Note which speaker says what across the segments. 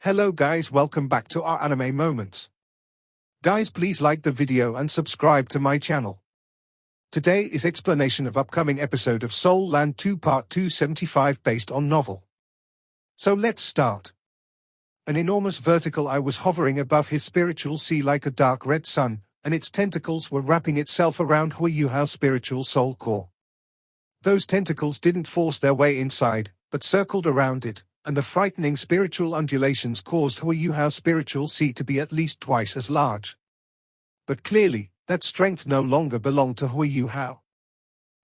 Speaker 1: Hello guys, welcome back to our anime moments. Guys, please like the video and subscribe to my channel. Today is explanation of upcoming episode of Soul Land 2 Part 275 based on novel. So let's start. An enormous vertical eye was hovering above his spiritual sea like a dark red sun, and its tentacles were wrapping itself around Huiyuhao's spiritual soul core. Those tentacles didn't force their way inside, but circled around it, and the frightening spiritual undulations caused Huiyuhao's spiritual sea to be at least twice as large. But clearly, that strength no longer belonged to Huiyuhao.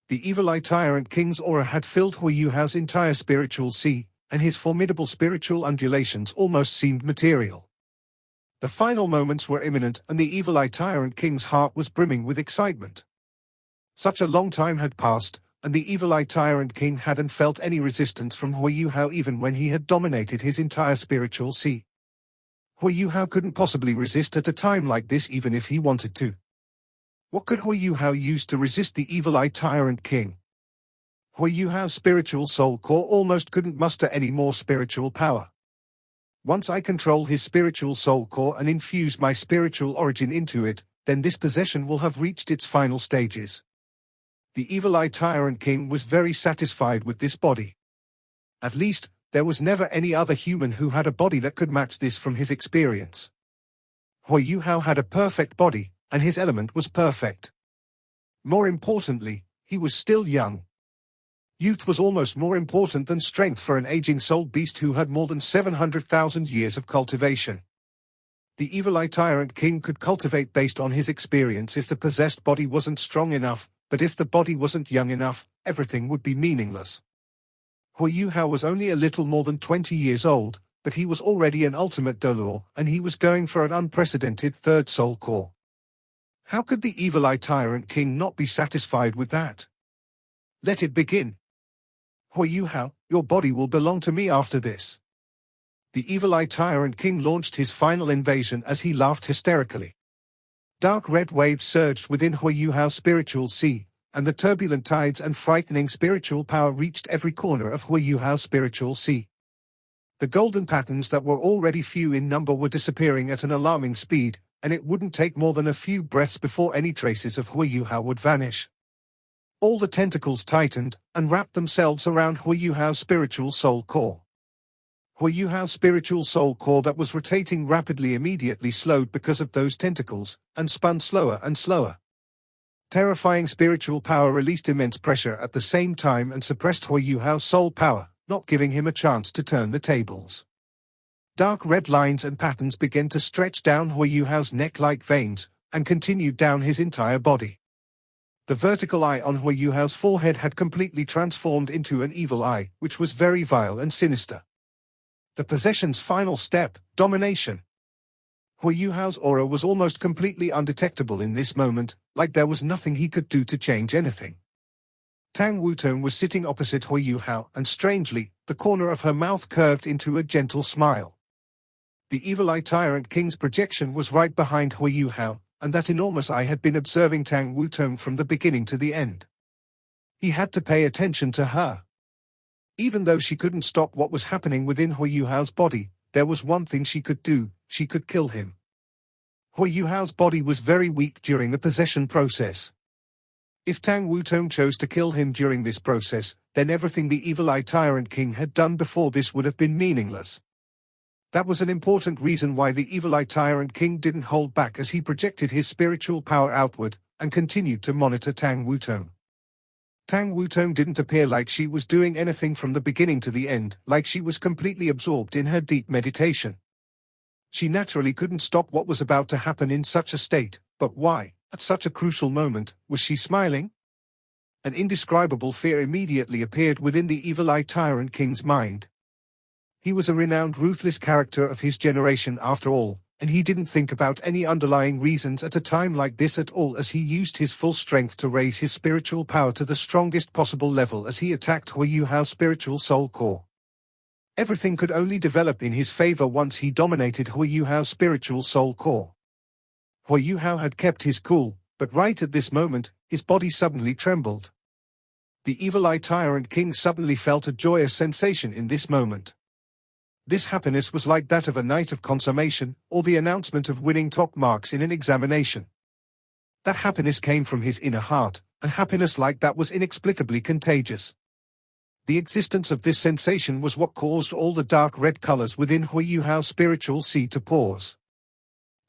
Speaker 1: The Evil Eye Tyrant King's aura had filled Huiyuhao's entire spiritual sea, and his formidable spiritual undulations almost seemed material. The final moments were imminent, and the Evil Eye Tyrant King's heart was brimming with excitement. Such a long time had passed, and the Evil Eye Tyrant King hadn't felt any resistance from Huiyuhao even when he had dominated his entire spiritual sea. Huiyuhao couldn't possibly resist at a time like this even if he wanted to. What could Huiyuhao use to resist the Evil Eye Tyrant King? Huiyuhao's spiritual soul core almost couldn't muster any more spiritual power. Once I control his spiritual soul core and infuse my spiritual origin into it, then this possession will have reached its final stages. The Evil Eye Tyrant King was very satisfied with this body. At least, there was never any other human who had a body that could match this from his experience. Huiyuhao had a perfect body, and his element was perfect. More importantly, he was still young. Youth was almost more important than strength for an aging soul beast who had more than 700,000 years of cultivation. The Evil Eye Tyrant King could cultivate based on his experience if the possessed body wasn't strong enough, but if the body wasn't young enough, everything would be meaningless. Huiyuhao was only a little more than 20 years old, but he was already an ultimate Doling, and he was going for an unprecedented third soul core. How could the Evil Eye Tyrant King not be satisfied with that? Let it begin. Huiyuhao, your body will belong to me after this. The Evil Eye Tyrant King launched his final invasion as he laughed hysterically. Dark red waves surged within Huiyuhao's spiritual sea, and the turbulent tides and frightening spiritual power reached every corner of Huiyuhao's spiritual sea. The golden patterns that were already few in number were disappearing at an alarming speed, and it wouldn't take more than a few breaths before any traces of Huiyuhao would vanish. All the tentacles tightened, and wrapped themselves around Huiyuhao's spiritual soul core. Huiyuhao's spiritual soul core that was rotating rapidly immediately slowed because of those tentacles, and spun slower and slower. Terrifying spiritual power released immense pressure at the same time and suppressed Huiyuhao's soul power, not giving him a chance to turn the tables. Dark red lines and patterns began to stretch down Huiyuhao's neck like veins, and continued down his entire body. The vertical eye on Huiyuhao's forehead had completely transformed into an evil eye, which was very vile and sinister. The possession's final step, domination. Huiyuhao's aura was almost completely undetectable in this moment, like there was nothing he could do to change anything. Tang Wutong was sitting opposite Huiyuhao, and strangely, the corner of her mouth curved into a gentle smile. The Evil Eye Tyrant King's projection was right behind Huiyuhao, and that enormous eye had been observing Tang Wutong from the beginning to the end. He had to pay attention to her. Even though she couldn't stop what was happening within Huiyuhao's body, there was one thing she could do: she could kill him. Huiyuhao's body was very weak during the possession process. If Tang Wutong chose to kill him during this process, then everything the Evil Eye Tyrant King had done before this would have been meaningless. That was an important reason why the Evil Eye Tyrant King didn't hold back as he projected his spiritual power outward, and continued to monitor Tang Wutong. Tang Wutong didn't appear like she was doing anything from the beginning to the end, like she was completely absorbed in her deep meditation. She naturally couldn't stop what was about to happen in such a state, but why, at such a crucial moment, was she smiling? An indescribable fear immediately appeared within the Evil Eye Tyrant King's mind. He was a renowned ruthless character of his generation after all, and he didn't think about any underlying reasons at a time like this at all as he used his full strength to raise his spiritual power to the strongest possible level as he attacked Huiyuhao's spiritual soul core. Everything could only develop in his favor once he dominated Huiyuhao's spiritual soul core. Huiyuhao had kept his cool, but right at this moment, his body suddenly trembled. The Evil Eye Tyrant King suddenly felt a joyous sensation in this moment. This happiness was like that of a night of consummation, or the announcement of winning top marks in an examination. That happiness came from his inner heart, and happiness like that was inexplicably contagious. The existence of this sensation was what caused all the dark red colors within Hui Yuhao's spiritual sea to pause.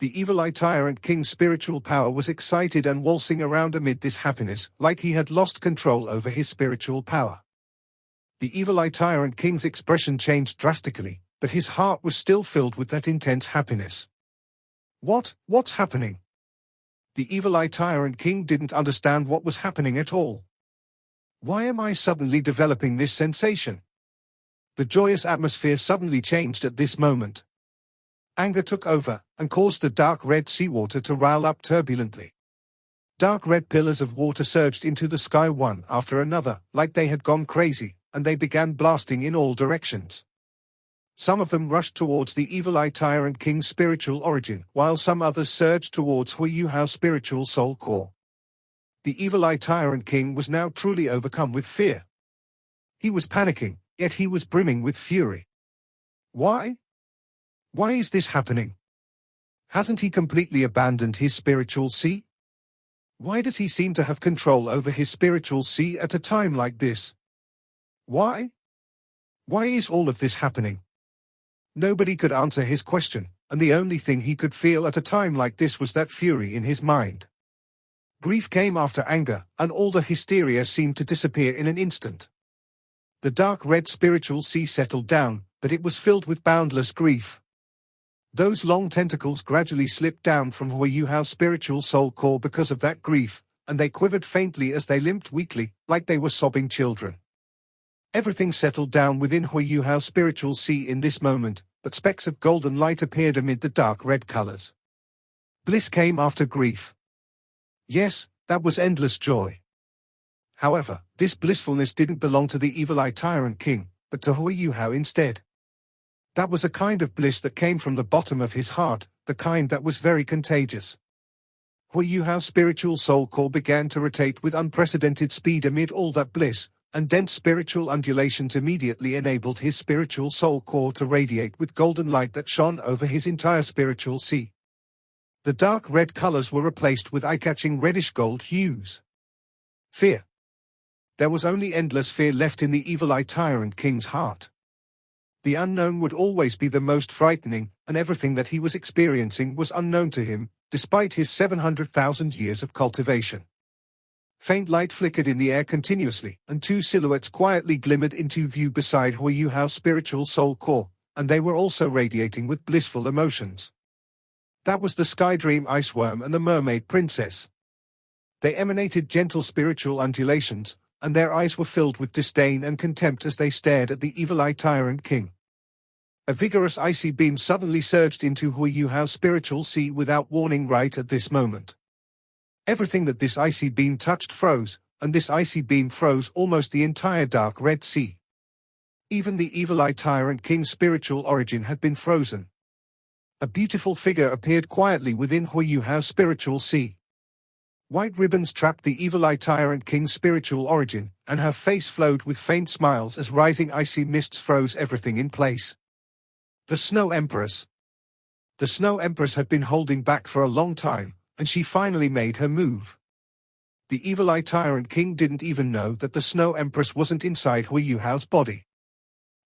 Speaker 1: The evil-eye Tyrant King's spiritual power was excited and waltzing around amid this happiness, like he had lost control over his spiritual power. The evil-eye Tyrant King's expression changed drastically, but his heart was still filled with that intense happiness. What's happening? The evil-eye Tyrant King didn't understand what was happening at all. Why am I suddenly developing this sensation? The joyous atmosphere suddenly changed at this moment. Anger took over, and caused the dark red seawater to rile up turbulently. Dark red pillars of water surged into the sky one after another, like they had gone crazy, and they began blasting in all directions. Some of them rushed towards the evil-eye Tyrant King's spiritual origin, while some others surged towards Hui Yuhao's spiritual soul core. The evil-eye Tyrant King was now truly overcome with fear. He was panicking, yet he was brimming with fury. Why? Why is this happening? Hasn't he completely abandoned his spiritual sea? Why does he seem to have control over his spiritual sea at a time like this? Why? Why is all of this happening? Nobody could answer his question, and the only thing he could feel at a time like this was that fury in his mind. Grief came after anger, and all the hysteria seemed to disappear in an instant. The dark red spiritual sea settled down, but it was filled with boundless grief. Those long tentacles gradually slipped down from Hui Yuhao's spiritual soul core because of that grief, and they quivered faintly as they limped weakly, like they were sobbing children. Everything settled down within Hui Yuhao's spiritual sea in this moment, but specks of golden light appeared amid the dark red colors. Bliss came after grief. Yes, that was endless joy. However, this blissfulness didn't belong to the evil-eye Tyrant King, but to Hui Yuhao instead. That was a kind of bliss that came from the bottom of his heart, the kind that was very contagious. Hui Yuhao's spiritual soul core began to rotate with unprecedented speed amid all that bliss, and dense spiritual undulations immediately enabled his spiritual soul core to radiate with golden light that shone over his entire spiritual sea. The dark red colors were replaced with eye-catching reddish-gold hues. Fear. There was only endless fear left in the evil-eye Tyrant King's heart. The unknown would always be the most frightening, and everything that he was experiencing was unknown to him, despite his 700,000 years of cultivation. Faint light flickered in the air continuously, and two silhouettes quietly glimmered into view beside Hui Yuhao's spiritual soul core, and they were also radiating with blissful emotions. That was the Sky Dream Ice Worm and the Mermaid Princess. They emanated gentle spiritual undulations, and their eyes were filled with disdain and contempt as they stared at the evil-eye Tyrant King. A vigorous icy beam suddenly surged into Hui Yuhao's spiritual sea without warning right at this moment. Everything that this icy beam touched froze, and this icy beam froze almost the entire dark red sea. Even the evil-eye Tyrant King's spiritual origin had been frozen. A beautiful figure appeared quietly within Hui Yuhao's spiritual sea. White ribbons trapped the evil-eye Tyrant King's spiritual origin, and her face flowed with faint smiles as rising icy mists froze everything in place. The Snow Empress. The Snow Empress had been holding back for a long time, and she finally made her move. The evil-eye Tyrant King didn't even know that the Snow Empress wasn't inside Hui Yuhao's body.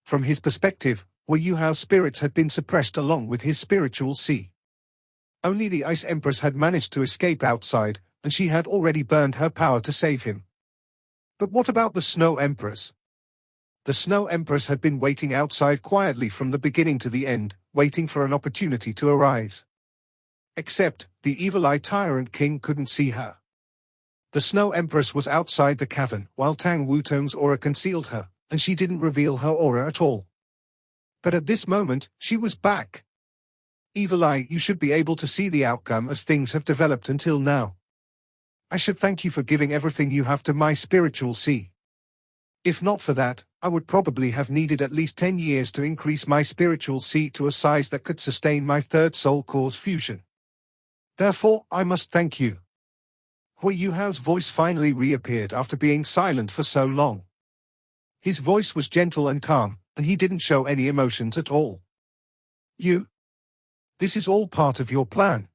Speaker 1: From his perspective, Hui Yuhao's spirits had been suppressed along with his spiritual sea. Only the Ice Empress had managed to escape outside, and she had already burned her power to save him. But what about the Snow Empress? The Snow Empress had been waiting outside quietly from the beginning to the end, waiting for an opportunity to arise. Except, the evil-eye Tyrant King couldn't see her. The Snow Empress was outside the cavern, while Tang Wutong's aura concealed her, and she didn't reveal her aura at all. But at this moment, she was back. Evil Eye, you should be able to see the outcome as things have developed until now. I should thank you for giving everything you have to my spiritual sea. If not for that, I would probably have needed at least 10 years to increase my spiritual sea to a size that could sustain my third soul core's fusion. Therefore, I must thank you. Hui Yuhao's voice finally reappeared after being silent for so long. His voice was gentle and calm, and he didn't show any emotions at all. You? This is all part of your plan.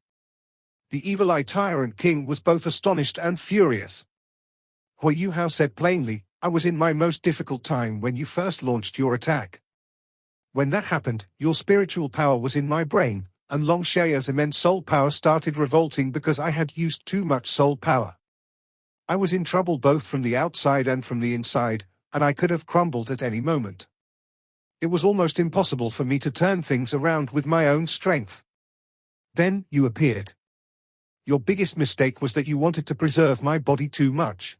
Speaker 1: The evil-eye Tyrant King was both astonished and furious. Hui Yuhao said plainly, I was in my most difficult time when you first launched your attack. When that happened, your spiritual power was in my brain, and Long Xiao's immense soul power started revolting because I had used too much soul power. I was in trouble both from the outside and from the inside, and I could have crumbled at any moment. It was almost impossible for me to turn things around with my own strength. Then, you appeared. Your biggest mistake was that you wanted to preserve my body too much.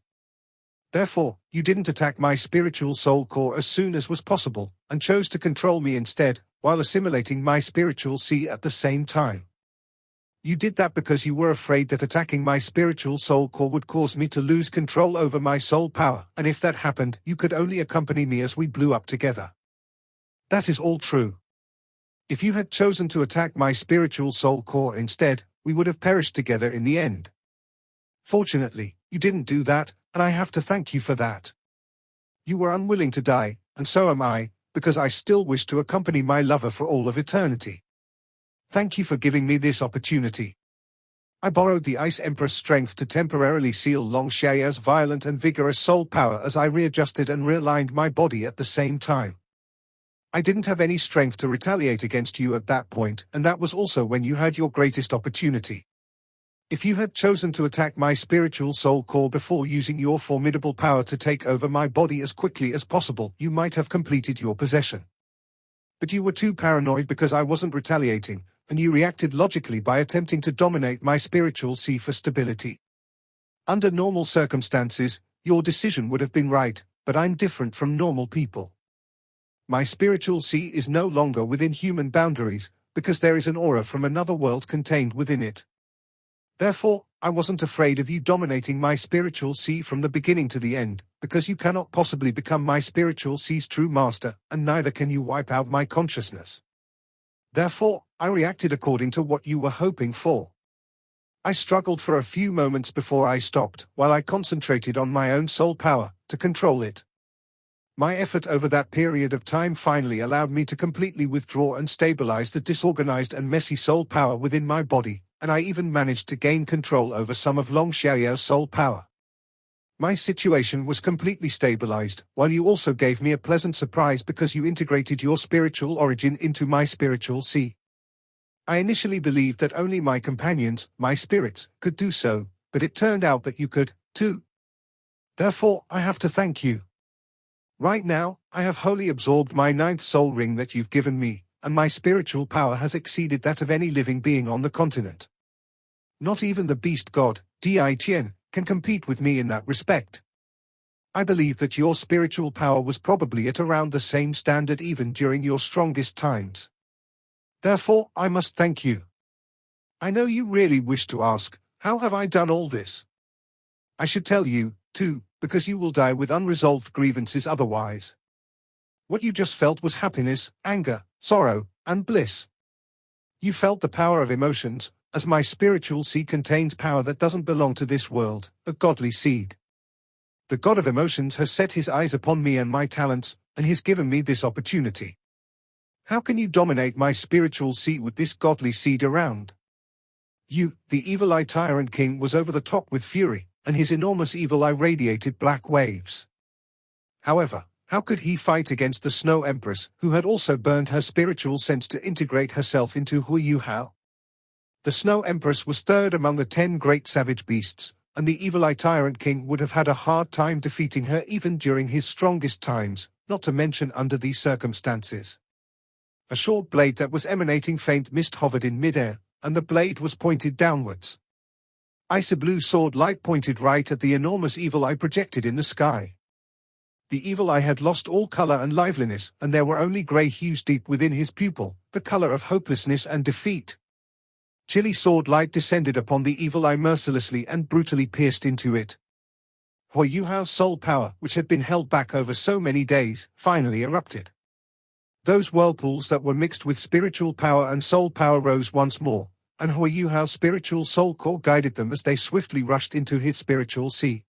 Speaker 1: Therefore, you didn't attack my spiritual soul core as soon as was possible, and chose to control me instead, while assimilating my spiritual C at the same time. You did that because you were afraid that attacking my spiritual soul core would cause me to lose control over my soul power, and if that happened, you could only accompany me as we blew up together. That is all true. If you had chosen to attack my spiritual soul core instead, we would have perished together in the end. Fortunately, you didn't do that, and I have to thank you for that. You were unwilling to die, and so am I, because I still wish to accompany my lover for all of eternity. Thank you for giving me this opportunity. I borrowed the Ice Empress strength to temporarily seal Long Xiao's violent and vigorous soul power as I readjusted and realigned my body at the same time. I didn't have any strength to retaliate against you at that point, and that was also when you had your greatest opportunity. If you had chosen to attack my spiritual soul core before using your formidable power to take over my body as quickly as possible, you might have completed your possession. But you were too paranoid because I wasn't retaliating, and you reacted logically by attempting to dominate my spiritual C for stability. Under normal circumstances, your decision would have been right, but I'm different from normal people. My spiritual C is no longer within human boundaries, because there is an aura from another world contained within it. Therefore, I wasn't afraid of you dominating my spiritual C from the beginning to the end, because you cannot possibly become my spiritual C's true master, and neither can you wipe out my consciousness. Therefore, I reacted according to what you were hoping for. I struggled for a few moments before I stopped, while I concentrated on my own soul power, to control it. My effort over that period of time finally allowed me to completely withdraw and stabilize the disorganized and messy soul power within my body, and I even managed to gain control over some of Long Xiao's soul power. My situation was completely stabilized, while you also gave me a pleasant surprise because you integrated your spiritual origin into my spiritual C. I initially believed that only my companions, my spirits, could do so, but it turned out that you could, too. Therefore, I have to thank you. Right now, I have wholly absorbed my 9th soul ring that you've given me, and my spiritual power has exceeded that of any living being on the continent. Not even the beast god, Di Tian, can compete with me in that respect. I believe that your spiritual power was probably at around the same standard even during your strongest times. Therefore, I must thank you. I know you really wish to ask, how have I done all this? I should tell you, too, because you will die with unresolved grievances otherwise. What you just felt was happiness, anger, sorrow, and bliss. You felt the power of emotions, as my spiritual seed contains power that doesn't belong to this world, a godly seed. The god of emotions has set his eyes upon me and my talents, and he's given me this opportunity. How can you dominate my spiritual seed with this godly seed around? You, the evil-eye Tyrant King, was over the top with fury, and his enormous evil eye radiated black waves. However, how could he fight against the Snow Empress, who had also burned her spiritual sense to integrate herself into Hui Yuhao? The Snow Empress was third among the 10 great savage beasts, and the evil-eye Tyrant King would have had a hard time defeating her even during his strongest times, not to mention under these circumstances. A short blade that was emanating faint mist hovered in midair, and the blade was pointed downwards. Icy blue sword light pointed right at the enormous evil eye projected in the sky. The evil eye had lost all color and liveliness, and there were only gray hues deep within his pupil, the color of hopelessness and defeat. Chilly sword light descended upon the evil eye mercilessly and brutally pierced into it. Hui Yuhao's soul power, which had been held back over so many days, finally erupted. Those whirlpools that were mixed with spiritual power and soul power rose once more, and Hui Yuhao's spiritual soul core guided them as they swiftly rushed into his spiritual sea.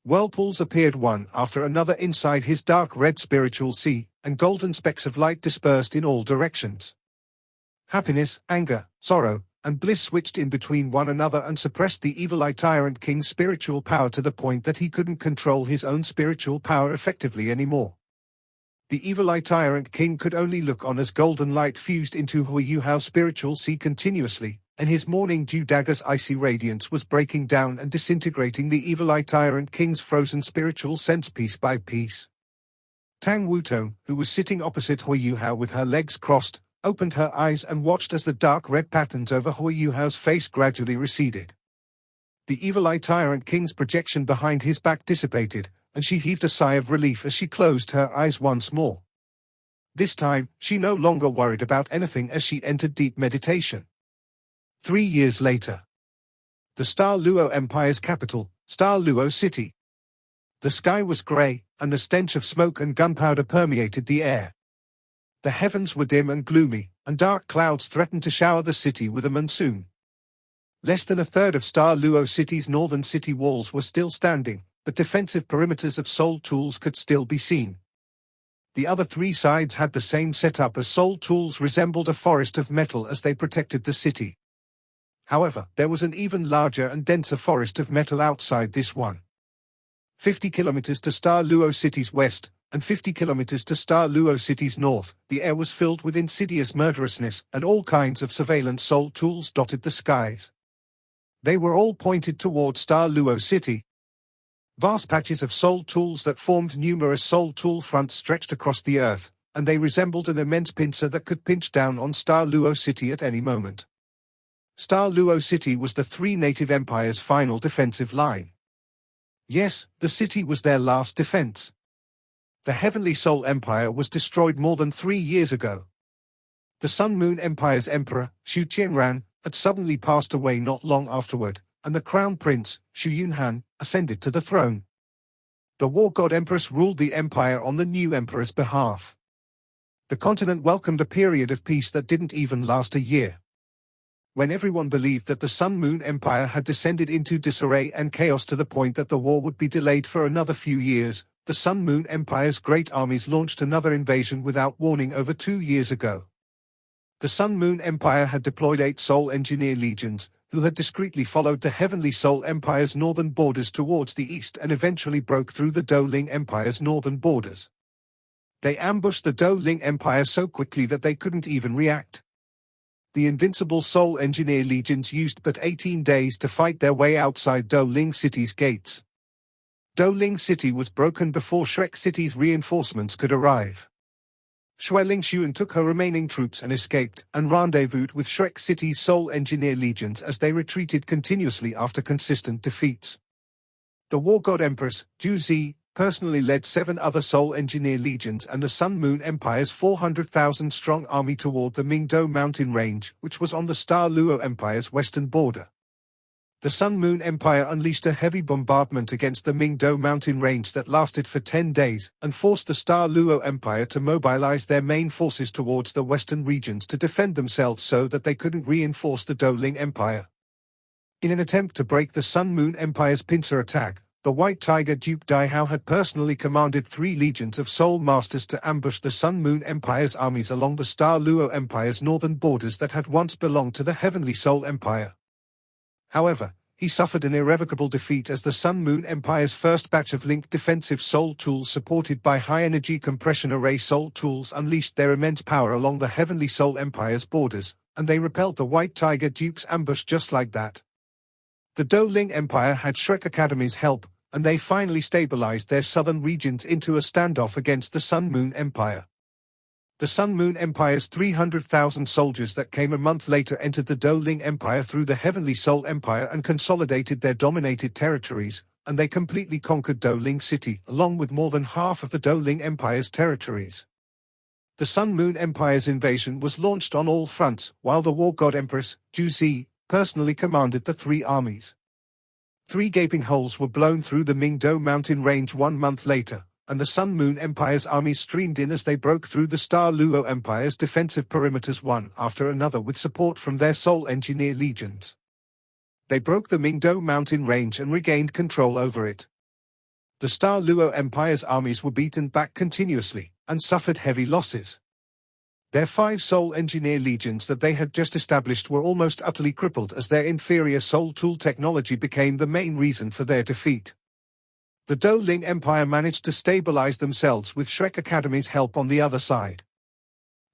Speaker 1: Whirlpools appeared one after another inside his dark red spiritual sea, and golden specks of light dispersed in all directions. Happiness, anger, sorrow, and bliss switched in between one another and suppressed the evil Tyrant King's spiritual power to the point that he couldn't control his own spiritual power effectively anymore. The evil Tyrant King could only look on as golden light fused into Huiyuhao's spiritual sea continuously, and his morning dew dagger's icy radiance was breaking down and disintegrating the evil Tyrant King's frozen spiritual sense piece by piece. Tang Wutong, who was sitting opposite Huiyuhao with her legs crossed, opened her eyes and watched as the dark red patterns over Huiyuhao's face gradually receded. The evil Tyrant King's projection behind his back dissipated, and she heaved a sigh of relief as she closed her eyes once more. This time, she no longer worried about anything as she entered deep meditation. 3 years later. The Star Luo Empire's capital, Star Luo City. The sky was grey, and the stench of smoke and gunpowder permeated the air. The heavens were dim and gloomy, and dark clouds threatened to shower the city with a monsoon. Less than a third of Star Luo City's northern city walls were still standing, but defensive perimeters of soul tools could still be seen. The other 3 sides had the same setup as soul tools resembled a forest of metal as they protected the city. However, there was an even larger and denser forest of metal outside this one. 50 kilometers to Star Luo City's west, and 50 kilometers to Star Luo City's north, the air was filled with insidious murderousness, and all kinds of surveillance soul tools dotted the skies. They were all pointed toward Star Luo City. Vast patches of soul tools that formed numerous soul tool fronts stretched across the earth, and they resembled an immense pincer that could pinch down on Star Luo City at any moment. Star Luo City was the 3 native empires' final defensive line. Yes, the city was their last defense. The Heavenly Soul Empire was destroyed more than 3 years ago. The Sun Moon Empire's emperor, Xu Qianran, had suddenly passed away not long afterward, and the crown prince, Xu Yunhan, ascended to the throne. The war god empress ruled the empire on the new emperor's behalf. The continent welcomed a period of peace that didn't even last a year. When everyone believed that the Sun Moon Empire had descended into disarray and chaos to the point that the war would be delayed for another few years, the Sun Moon Empire's great armies launched another invasion without warning over 2 years ago. The Sun Moon Empire had deployed 8 Soul Engineer legions, who had discreetly followed the Heavenly Soul Empire's northern borders towards the east and eventually broke through the Doling Empire's northern borders. They ambushed the Doling Empire so quickly that they couldn't even react. The invincible Soul Engineer legions used but 18 days to fight their way outside Doling City's gates. Doling City was broken before Shrek City's reinforcements could arrive. Xueling Xuan took her remaining troops and escaped, and rendezvoused with Shrek City's Soul Engineer legions as they retreated continuously after consistent defeats. The war god Empress, Zhu Zi, personally led 7 other Soul Engineer legions and the Sun Moon Empire's 400,000-strong army toward the Mingdo mountain range, which was on the Star Luo Empire's western border. The Sun Moon Empire unleashed a heavy bombardment against the Mingdo mountain range that lasted for 10 days, and forced the Star Luo Empire to mobilize their main forces towards the western regions to defend themselves so that they couldn't reinforce the Doling Empire. In an attempt to break the Sun Moon Empire's pincer attack, the White Tiger Duke Daihao had personally commanded 3 legions of Soul Masters to ambush the Sun Moon Empire's armies along the Star Luo Empire's northern borders that had once belonged to the Heavenly Soul Empire. However, he suffered an irrevocable defeat as the Sun Moon Empire's first batch of linked defensive Soul Tools supported by high-energy compression array Soul Tools unleashed their immense power along the Heavenly Soul Empire's borders, and they repelled the White Tiger Duke's ambush just like that. The Doling Empire had Shrek Academy's help, and they finally stabilized their southern regions into a standoff against the Sun Moon Empire. The Sun Moon Empire's 300,000 soldiers that came a month later entered the Doling Empire through the Heavenly Soul Empire and consolidated their dominated territories, and they completely conquered Doling City, along with more than half of the Doling Empire's territories. The Sun Moon Empire's invasion was launched on all fronts, while the war god Empress, Zhu Zi, personally commanded the 3 armies. 3 gaping holes were blown through the Mingdo mountain range 1 month later, and the Sun Moon Empire's armies streamed in as they broke through the Star Luo Empire's defensive perimeters one after another with support from their Soul Engineer legions. They broke the Mingdo mountain range and regained control over it. The Star Luo Empire's armies were beaten back continuously, and suffered heavy losses. Their 5 Soul Engineer legions that they had just established were almost utterly crippled as their inferior Soul Tool technology became the main reason for their defeat. The Doling Empire managed to stabilize themselves with Shrek Academy's help on the other side.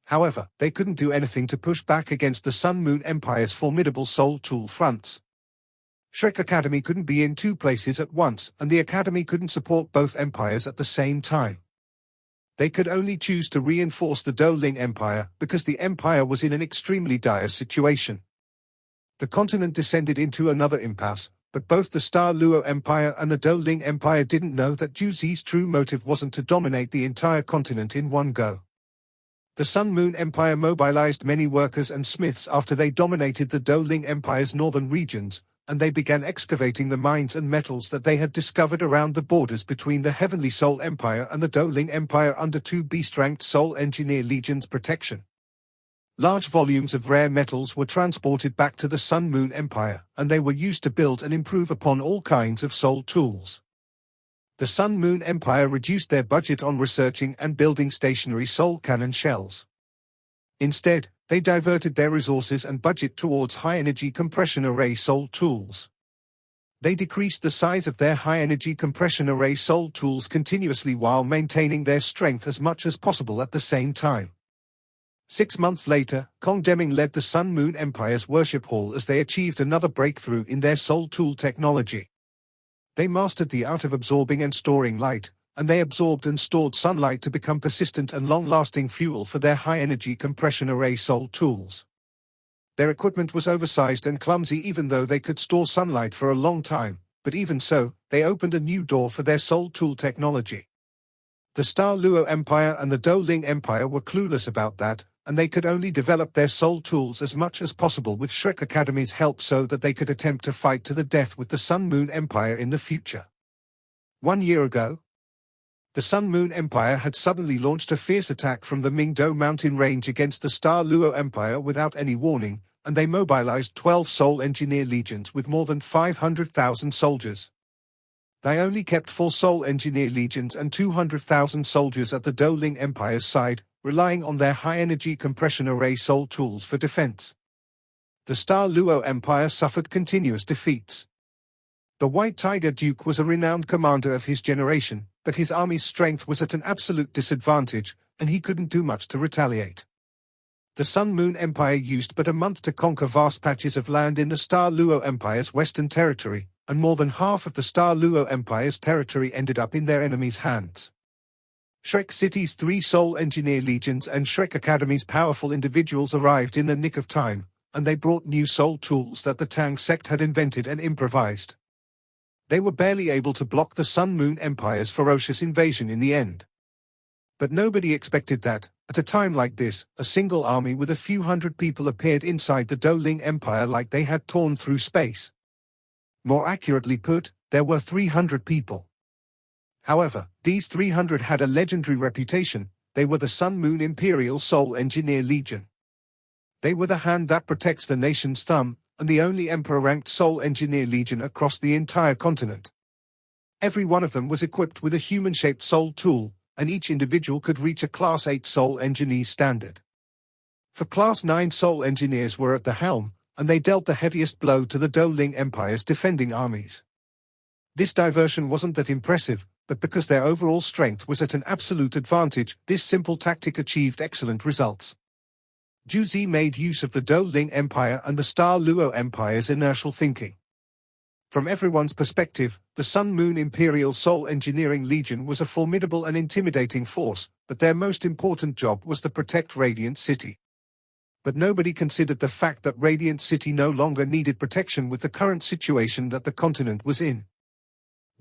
Speaker 1: However, they couldn't do anything to push back against the Sun Moon Empire's formidable Soul Tool fronts. Shrek Academy couldn't be in 2 places at once, and the Academy couldn't support both empires at the same time. They could only choose to reinforce the Doling Empire because the empire was in an extremely dire situation. The continent descended into another impasse, but both the Star Luo Empire and the Doling Empire didn't know that Zhu Zi's true motive wasn't to dominate the entire continent in one go. The Sun Moon Empire mobilized many workers and smiths after they dominated the Doling Empire's northern regions, and they began excavating the mines and metals that they had discovered around the borders between the Heavenly Soul Empire and the Doling Empire under 2 beast-ranked Soul Engineer Legions' protection. Large volumes of rare metals were transported back to the Sun Moon Empire, and they were used to build and improve upon all kinds of soul tools. The Sun Moon Empire reduced their budget on researching and building stationary soul cannon shells. Instead, they diverted their resources and budget towards high-energy compression array soul tools. They decreased the size of their high-energy compression array soul tools continuously while maintaining their strength as much as possible at the same time. 6 months later, Kong Deming led the Sun Moon Empire's worship hall as they achieved another breakthrough in their soul tool technology. They mastered the art of absorbing and storing light, and they absorbed and stored sunlight to become persistent and long-lasting fuel for their high-energy compression array soul tools. Their equipment was oversized and clumsy even though they could store sunlight for a long time, but even so, they opened a new door for their soul tool technology. The Star Luo Empire and the Doling Empire were clueless about that, and they could only develop their soul tools as much as possible with Shrek Academy's help so that they could attempt to fight to the death with the Sun Moon Empire in the future. 1 year ago, the Sun Moon Empire had suddenly launched a fierce attack from the Mingdo mountain range against the Star Luo Empire without any warning, and they mobilized 12 Soul Engineer legions with more than 500,000 soldiers. They only kept 4 Soul Engineer legions and 200,000 soldiers at the Doling Empire's side, relying on their high-energy compression array soul tools for defense. The Star Luo Empire suffered continuous defeats. The White Tiger Duke was a renowned commander of his generation, but his army's strength was at an absolute disadvantage, and he couldn't do much to retaliate. The Sun Moon Empire used but a month to conquer vast patches of land in the Star Luo Empire's western territory, and more than half of the Star Luo Empire's territory ended up in their enemies' hands. Shrek City's 3 Soul Engineer legions and Shrek Academy's powerful individuals arrived in the nick of time, and they brought new soul tools that the Tang sect had invented and improvised. They were barely able to block the Sun Moon Empire's ferocious invasion in the end. But nobody expected that, at a time like this, a single army with a few hundred people appeared inside the Doling Empire like they had torn through space. More accurately put, there were 300 people. However, these 300 had a legendary reputation. They were the Sun Moon Imperial Soul Engineer Legion. They were the hand that protects the nation's thumb, and the only Emperor-ranked Soul Engineer Legion across the entire continent. Every one of them was equipped with a human-shaped soul tool, and each individual could reach a Class 8 Soul Engineer standard. For Class 9 Soul Engineers were at the helm, and they dealt the heaviest blow to the Doling Empire's defending armies. This diversion wasn't that impressive, but because their overall strength was at an absolute advantage, this simple tactic achieved excellent results. Zhu Zi made use of the Doling Empire and the Star Luo Empire's inertial thinking. From everyone's perspective, the Sun Moon Imperial Soul Engineering Legion was a formidable and intimidating force, but their most important job was to protect Radiant City. But nobody considered the fact that Radiant City no longer needed protection with the current situation that the continent was in.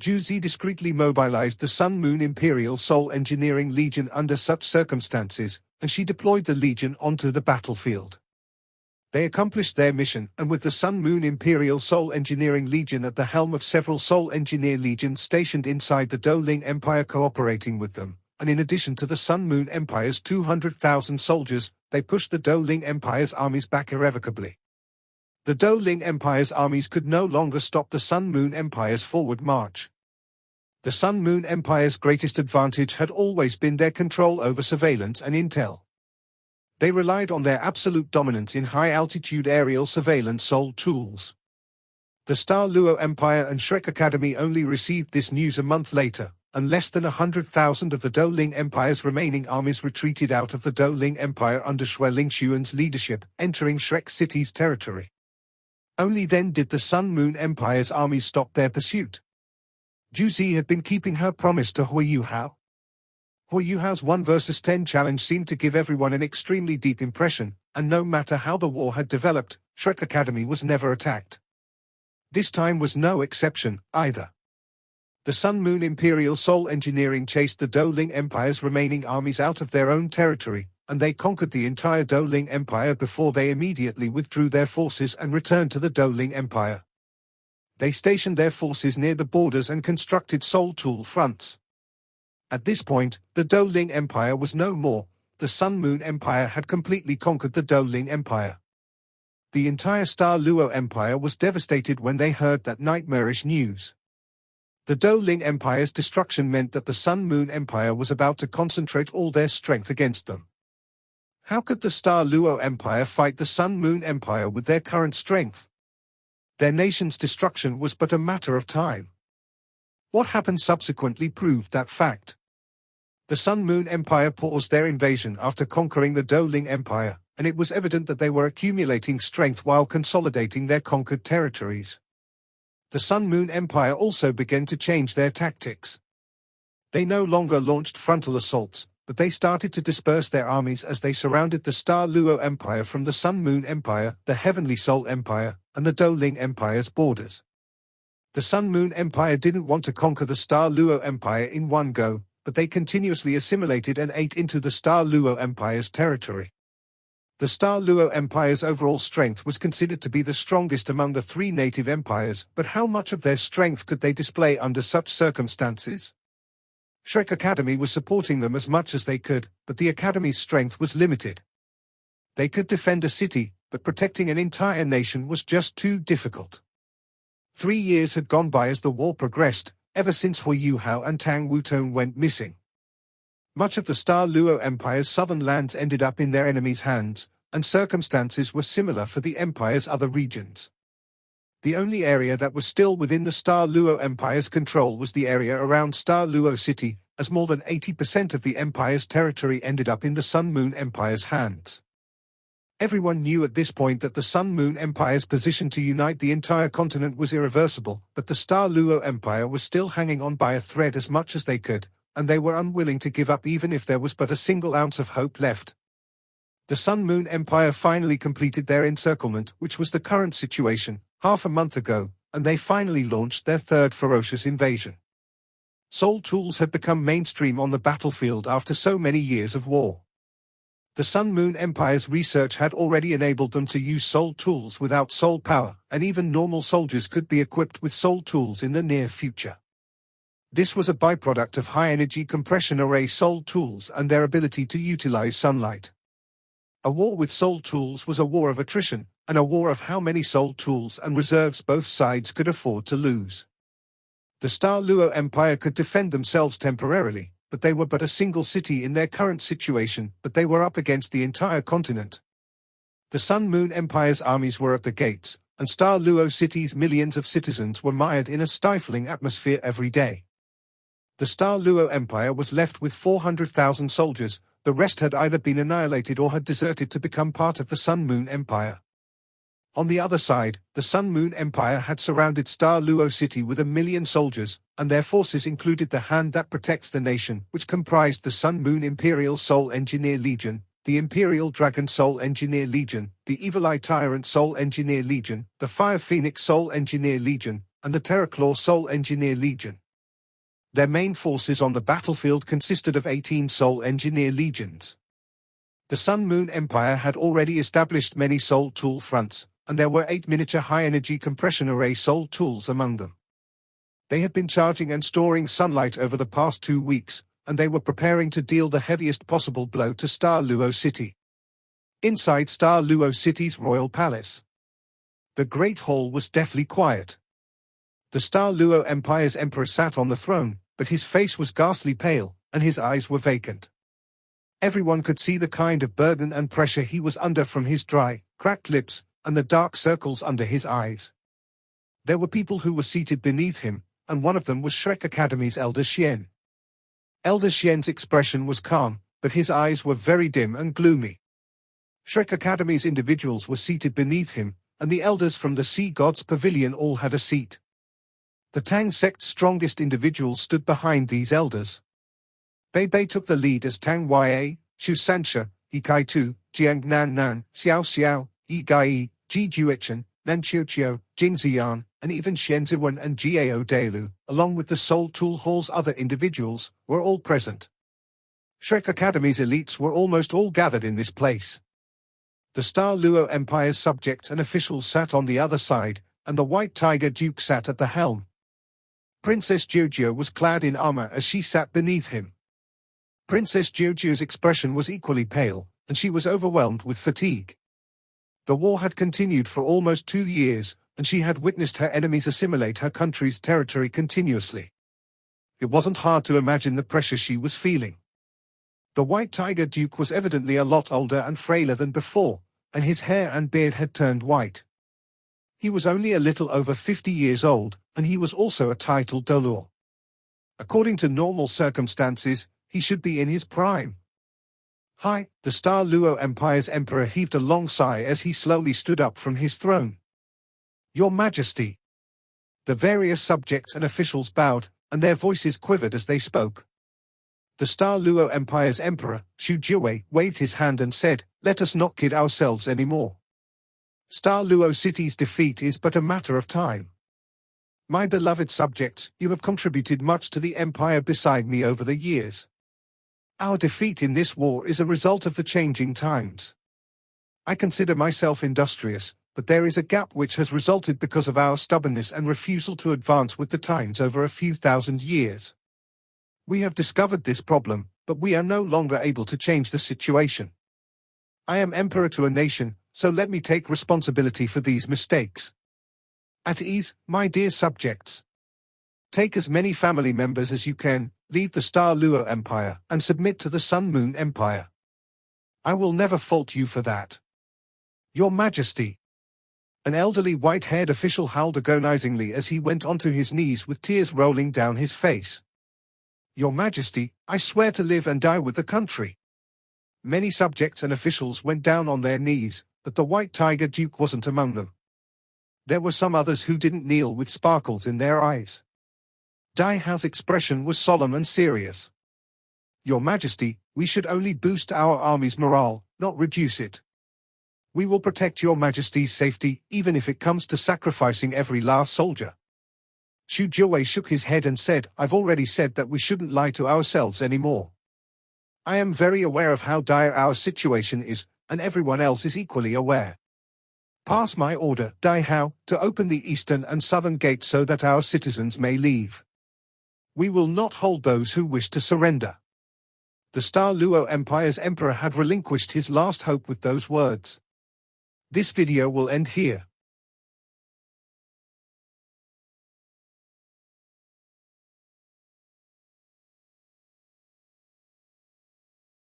Speaker 1: Zhu Zi discreetly mobilized the Sun Moon Imperial Soul Engineering Legion under such circumstances, and she deployed the Legion onto the battlefield. They accomplished their mission, and with the Sun Moon Imperial Soul Engineering Legion at the helm of several Soul Engineer Legions stationed inside the Doling Empire cooperating with them, and in addition to the Sun Moon Empire's 200,000 soldiers, they pushed the Doling Empire's armies back irrevocably. The Doling Empire's armies could no longer stop the Sun Moon Empire's forward march. The Sun Moon Empire's greatest advantage had always been their control over surveillance and intel. They relied on their absolute dominance in high-altitude aerial surveillance Sol tools. The Star Luo Empire and Shrek Academy only received this news a month later, and less than 100,000 of the Doling Empire's remaining armies retreated out of the Doling Empire under Shui Lingxuan's leadership, entering Shrek City's territory. Only then did the Sun Moon Empire's armies stop their pursuit. Ju Zi had been keeping her promise to Hui Yuhao. Hui Yuhao's 1 versus 10 challenge seemed to give everyone an extremely deep impression, and no matter how the war had developed, Shrek Academy was never attacked. This time was no exception, either. The Sun Moon Imperial Soul Engineering chased the Doling Empire's remaining armies out of their own territory, and they conquered the entire Doling Empire before they immediately withdrew their forces and returned to the Doling Empire. They stationed their forces near the borders and constructed Soul Tool fronts. At this point, the Doling Empire was no more. The Sun Moon Empire had completely conquered the Doling Empire. The entire Star Luo Empire was devastated when they heard that nightmarish news. The Doling Empire's destruction meant that the Sun Moon Empire was about to concentrate all their strength against them. How could the Star Luo Empire fight the Sun Moon Empire with their current strength? Their nation's destruction was but a matter of time. What happened subsequently proved that fact. The Sun Moon Empire paused their invasion after conquering the Doling Empire, and it was evident that they were accumulating strength while consolidating their conquered territories. The Sun Moon Empire also began to change their tactics. They no longer launched frontal assaults, but they started to disperse their armies as they surrounded the Star Luo Empire from the Sun Moon Empire, the Heavenly Soul Empire, and the Doling Empire's borders. The Sun Moon Empire didn't want to conquer the Star Luo Empire in one go, but they continuously assimilated and ate into the Star Luo Empire's territory. The Star Luo Empire's overall strength was considered to be the strongest among the 3 native empires, but how much of their strength could they display under such circumstances? Shrek Academy was supporting them as much as they could, but the Academy's strength was limited. They could defend a city, but protecting an entire nation was just too difficult. 3 years had gone by as the war progressed, ever since Hui Yuhao and Tang Wutong went missing. Much of the Star Luo Empire's southern lands ended up in their enemies' hands, and circumstances were similar for the Empire's other regions. The only area that was still within the Star Luo Empire's control was the area around Star Luo City, as more than 80% of the Empire's territory ended up in the Sun Moon Empire's hands. Everyone knew at this point that the Sun Moon Empire's position to unite the entire continent was irreversible, but the Star Luo Empire was still hanging on by a thread as much as they could, and they were unwilling to give up even if there was but a single ounce of hope left. The Sun Moon Empire finally completed their encirclement, which was the current situation, half a month ago, and they finally launched their third ferocious invasion. Soul tools had become mainstream on the battlefield after so many years of war. The Sun Moon Empire's research had already enabled them to use soul tools without soul power, and even normal soldiers could be equipped with soul tools in the near future. This was a byproduct of high-energy compression array soul tools and their ability to utilize sunlight. A war with soul tools was a war of attrition, and a war of how many soul tools and reserves both sides could afford to lose. The Star Luo Empire could defend themselves temporarily, but they were but a single city in their current situation, but they were up against the entire continent. The Sun Moon Empire's armies were at the gates, and Star Luo City's millions of citizens were mired in a stifling atmosphere every day. The Star Luo Empire was left with 400,000 soldiers, the rest had either been annihilated or had deserted to become part of the Sun Moon Empire. On the other side, the Sun Moon Empire had surrounded Star Luo City with 1 million soldiers, and their forces included the Hand That Protects the Nation, which comprised the Sun Moon Imperial Soul Engineer Legion, the Imperial Dragon Soul Engineer Legion, the Evil Eye Tyrant Soul Engineer Legion, the Fire Phoenix Soul Engineer Legion, and the Terraclaw Soul Engineer Legion. Their main forces on the battlefield consisted of 18 Soul Engineer Legions. The Sun Moon Empire had already established many Soul Tool fronts, and there were 8 miniature high-energy compression array Soul Tools among them. They had been charging and storing sunlight over the past 2 weeks, and they were preparing to deal the heaviest possible blow to Star Luo City. Inside Star Luo City's royal palace, the Great Hall was deathly quiet. The Star Luo Empire's emperor sat on the throne, but his face was ghastly pale, and his eyes were vacant. Everyone could see the kind of burden and pressure he was under from his dry, cracked lips, and the dark circles under his eyes. There were people who were seated beneath him, and one of them was Shrek Academy's Elder Xian. Elder Xian's expression was calm, but his eyes were very dim and gloomy. Shrek Academy's individuals were seated beneath him, and the elders from the Sea God's Pavilion all had a seat. The Tang sect's strongest individuals stood behind these elders. Bei Bei took the lead as Tang Ya, Shu Sanxia, Yi Kai Tu, Jiang Nan Nan, Xiao Xiao, Yi Gai Yi, Ji Juichen, Nan Qiu Qiu, Jing Ziyan, and even Xian Ziwen and Gao Delu, along with the Seoul Tool Hall's other individuals, were all present. Shrek Academy's elites were almost all gathered in this place. The Star Luo Empire's subjects and officials sat on the other side, and the White Tiger Duke sat at the helm. Princess Jojo was clad in armor as she sat beneath him. Princess Jojo's expression was equally pale, and she was overwhelmed with fatigue. The war had continued for almost 2 years, and she had witnessed her enemies assimilate her country's territory continuously. It wasn't hard to imagine the pressure she was feeling. The White Tiger Duke was evidently a lot older and frailer than before, and his hair and beard had turned white. He was only a little over 50 years old, and he was also a titled Dolor. According to normal circumstances, he should be in his prime. Hi, the Star Luo Empire's emperor heaved a long sigh as he slowly stood up from his throne. Your Majesty. The various subjects and officials bowed, and their voices quivered as they spoke. The Star Luo Empire's emperor, Shu Jiwei, waved his hand and said, "Let us not kid ourselves anymore. Star Luo City's defeat is but a matter of time. My beloved subjects, you have contributed much to the empire beside me over the years. Our defeat in this war is a result of the changing times. I consider myself industrious, but there is a gap which has resulted because of our stubbornness and refusal to advance with the times over a few thousand years. We have discovered this problem, but we are no longer able to change the situation. I am emperor to a nation, so let me take responsibility for these mistakes. At ease, my dear subjects. Take as many family members as you can, leave the Star Luo Empire, and submit to the Sun Moon Empire. I will never fault you for that. Your Majesty." An elderly white-haired official howled agonizingly as he went onto his knees with tears rolling down his face. Your Majesty, I swear to live and die with the country. Many subjects and officials went down on their knees, but the White Tiger Duke wasn't among them. There were some others who didn't kneel with sparkles in their eyes. Dai Hao's expression was solemn and serious. Your Majesty, we should only boost our army's morale, not reduce it. We will protect your Majesty's safety, even if it comes to sacrificing every last soldier. Shu Jiwei shook his head and said, I've already said that we shouldn't lie to ourselves anymore. I am very aware of how dire our situation is, and everyone else is equally aware. Pass my order, Dai Hao, to open the eastern and southern gates so that our citizens may leave. We will not hold those who wish to surrender. The Star Luo Empire's emperor had relinquished his last hope with those words. This video will end here.